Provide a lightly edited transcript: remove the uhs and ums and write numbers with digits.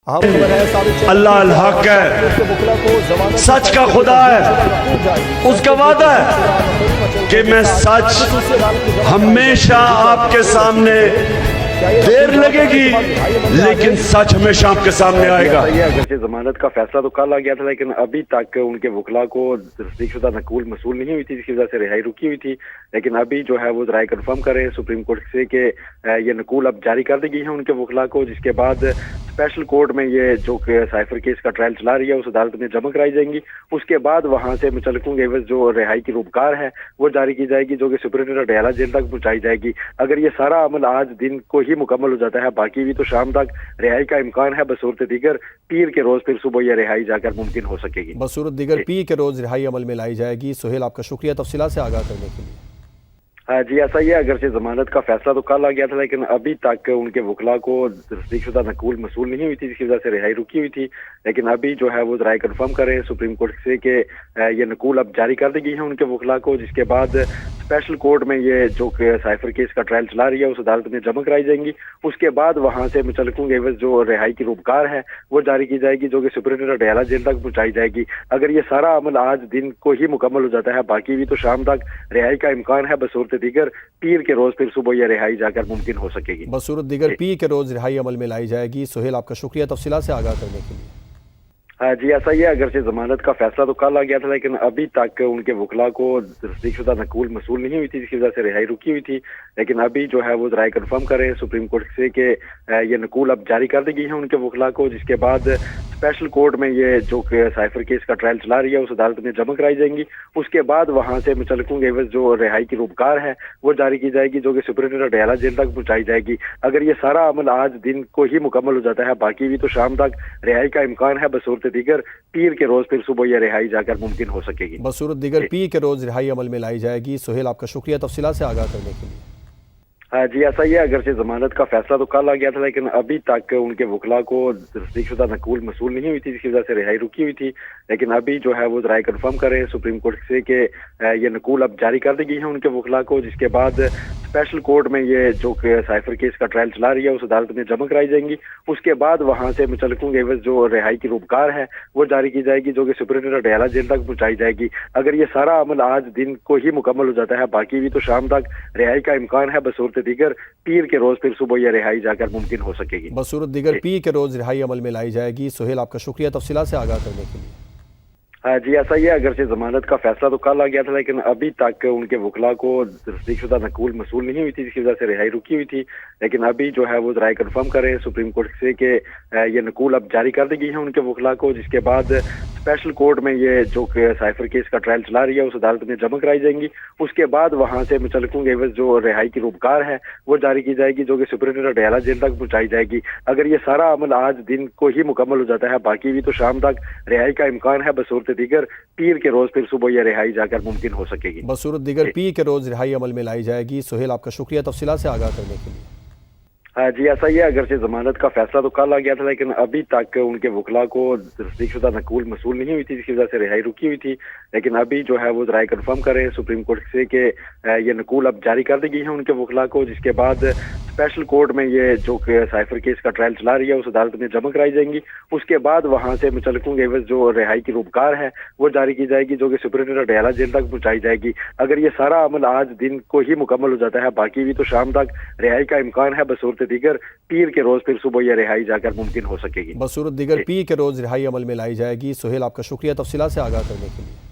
अहम खबर है साबित अल्लाह अल हक है, सच का खुदा है, उसका वादा है कि मैं सच हमेशा आपके सामने, देर लगेगी लेकिन सच हमेशा आपके सामने आएगा। अगरचे जमानत का फैसला तो कल आ गया था, लेकिन अभी तक उनके वकला को तस्दीकशुदा नकूल मसूल नहीं हुई थी, जिसकी वजह से रिहाई रुकी हुई थी। लेकिन अभी जो है वो राय कन्फर्म कर रहे हैं सुप्रीम कोर्ट से कि ये नकूल अब जारी कर दी गई है उनके वकला को, जिसके बाद स्पेशल कोर्ट में ये जो साइफर केस का ट्रायल चला रही है उस अदालत में जमा कराई जाएंगी। उसके बाद वहां से मुतल्लिक़ों के एवज जो रिहाई की रूपकार है वो जारी की जाएगी, जो कि सुप्रीटेंडेंट डयाला जेल तक पहुंचाई जाएगी। अगर ये सारा अमल आज दिन को ही मुकम्मल हो जाता है, बाकी भी तो शाम तक रिहाई का इम्कान है। बसूरत दीगर पीर के रोज फिर सुबह यह रिहाई जाकर मुमकिन हो सकेगी। बसूरत दीगर पीर के रोज रिहाई अमल में लाई जाएगी। सुहेल, आपका शुक्रिया तफसीलात से आगाह करने के लिए। हाँ जी, ऐसा ही है। अगरचे जमानत का फैसला तो कल आ गया था, लेकिन अभी तक उनके वकला को तस्दीकशुदा नकूल मसूल नहीं हुई थी, जिसकी वजह से रिहाई रुकी हुई थी। लेकिन अभी जो है वो राय कन्फर्म कर रहे हैं सुप्रीम कोर्ट से कि ये नकूल अब जारी कर दी गई है उनके वकला को, जिसके बाद स्पेशल कोर्ट में ये जो साइफर केस का ट्रायल चला रही है उस अदालत में जमा कराई जाएंगी। उसके बाद वहां से मुतल्लिक़ों के एवज जो रिहाई की रूपकार है वो जारी की जाएगी, जो कि सुप्रीटेंडेंट डयाला जेल तक पहुंचाई जाएगी। अगर ये सारा अमल आज दिन को ही मुकम्मल हो जाता है, बाकी भी तो शाम तक रिहाई का इम्कान है। बसूरत दीगर पीर के रोज फिर सुबह यह रिहाई जाकर मुमकिन हो सकेगी। बसूरत दीगर पीर के रोज रिहाई अमल में लाई जाएगी। सुहेल, आपका शुक्रिया तफसीलात से आगाह करने के लिए। हाँ जी, ऐसा ही है। अगरचे जमानत का फैसला तो कल आ गया था, लेकिन अभी तक उनके वकला को तस्दीकशुदा नकूल मसूल नहीं हुई थी, जिसकी वजह से रिहाई रुकी हुई थी। लेकिन अभी जो है वो राय कन्फर्म कर रहे हैं सुप्रीम कोर्ट से कि ये नकूल अब जारी कर दी गई है उनके वकला को, जिसके बाद स्पेशल कोर्ट में ये जो साइफर केस का ट्रायल चला रही है उस अदालत में जमा कराई जाएंगी। उसके बाद वहां से मुतल्लिक़ों के एवज जो रिहाई की रूपकार है वो जारी की जाएगी, जो कि सुप्रीटेंडेंट डयाला जेल तक पहुंचाई जाएगी। अगर ये सारा अमल आज दिन को ही मुकम्मल हो जाता है, बाकी भी तो शाम तक रिहाई का इम्कान है। बसूरत दीगर पीर के रोज फिर सुबह यह रिहाई जाकर मुमकिन हो सकेगी। बसूरत दीगर पीर के रोज रिहाई अमल में लाई जाएगी। सुहेल, आपका शुक्रिया तफसीलात से आगाह करने के लिए। हाँ जी, ऐसा ही है। अगरचे जमानत का फैसला तो कल आ गया था, लेकिन अभी तक उनके वकला को तस्दीकशुदा नकूल मसूल नहीं हुई थी, जिसकी वजह से रिहाई रुकी हुई थी। लेकिन अभी जो है वो राय कन्फर्म कर रहे हैं सुप्रीम कोर्ट से कि ये नकूल अब जारी कर दी गई है उनके वकला को, जिसके बाद स्पेशल कोर्ट में ये जो साइफर केस का ट्रायल चला रही है उस अदालत में जमा कराई जाएंगी। उसके बाद वहां से मुतल्लिक़ों के एवज जो रिहाई की रूपकार है वो जारी की जाएगी, जो कि सुप्रीटेंडेंट डयाला जेल तक पहुंचाई जाएगी। अगर ये सारा अमल आज दिन को ही मुकम्मल हो जाता है, बाकी भी तो शाम तक रिहाई का इम्कान है। बसूरत दीगर पीर के रोज फिर सुबह यह रिहाई जाकर मुमकिन हो सकेगी। बसूरत दीगर पीर के रोज रिहाई अमल में लाई जाएगी। सुहेल, आपका शुक्रिया तफसीलात से आगाह करने के लिए। हाँ जी, ऐसा ही है। अगरचे जमानत का फैसला तो कल आ गया था, लेकिन अभी तक उनके वकला को तस्दीकशुदा नकूल मसूल नहीं हुई थी, जिसकी वजह से रिहाई रुकी हुई थी। लेकिन अभी जो है वो राय कन्फर्म कर रहे हैं सुप्रीम कोर्ट से कि ये नकूल अब जारी कर दी गई है उनके वकला को, जिसके बाद स्पेशल कोर्ट में ये जो साइफर केस का ट्रायल चला रही है उस अदालत में जमा कराई जाएंगी। उसके बाद वहां से मुतल्लिक़ों के एवज जो रिहाई की रूपकार है वो जारी की जाएगी, जो कि सुप्रीटेंडेंट डयाला जेल तक पहुंचाई जाएगी। अगर ये सारा अमल आज दिन को ही मुकम्मल हो जाता है, बाकी भी तो शाम तक रिहाई का इम्कान है। बसूरत दीगर पीर के रोज फिर सुबह यह रिहाई जाकर मुमकिन हो सकेगी। बसूरत दीगर पीर के रोज रिहाई अमल में लाई जाएगी। सुहेल, आपका शुक्रिया तफसीलात से आगाह करने के लिए। हाँ जी, ऐसा ही है। अगरचे जमानत का फैसला तो कल आ गया था, लेकिन अभी तक उनके वकला को तस्दीकशुदा नकूल मसूल नहीं हुई थी, जिसकी वजह से रिहाई रुकी हुई थी। लेकिन अभी जो है वो राय कन्फर्म कर रहे हैं सुप्रीम कोर्ट से कि ये नकूल अब जारी कर दी गई है उनके वकला को, जिसके बाद स्पेशल कोर्ट में ये जो साइफर केस का ट्रायल चला रही है उस अदालत में जमा कराई जाएंगी। उसके बाद वहां से मुतल्लिक़ों के एवज जो रिहाई की रूपकार है वो जारी की जाएगी, जो कि सुप्रीटेंडेंट डयाला जेल तक पहुंचाई जाएगी। अगर ये सारा अमल आज दिन को ही मुकम्मल हो जाता है, बाकी भी तो शाम तक रिहाई का इम्कान है। बसूरत दीगर पीर के रोज फिर सुबह यह रिहाई जाकर मुमकिन हो सकेगी। बसूरत दीगर पीर के रोज रिहाई अमल में लाई जाएगी। सुहेल, आपका शुक्रिया तफसीलात से आगाह करने के लिए।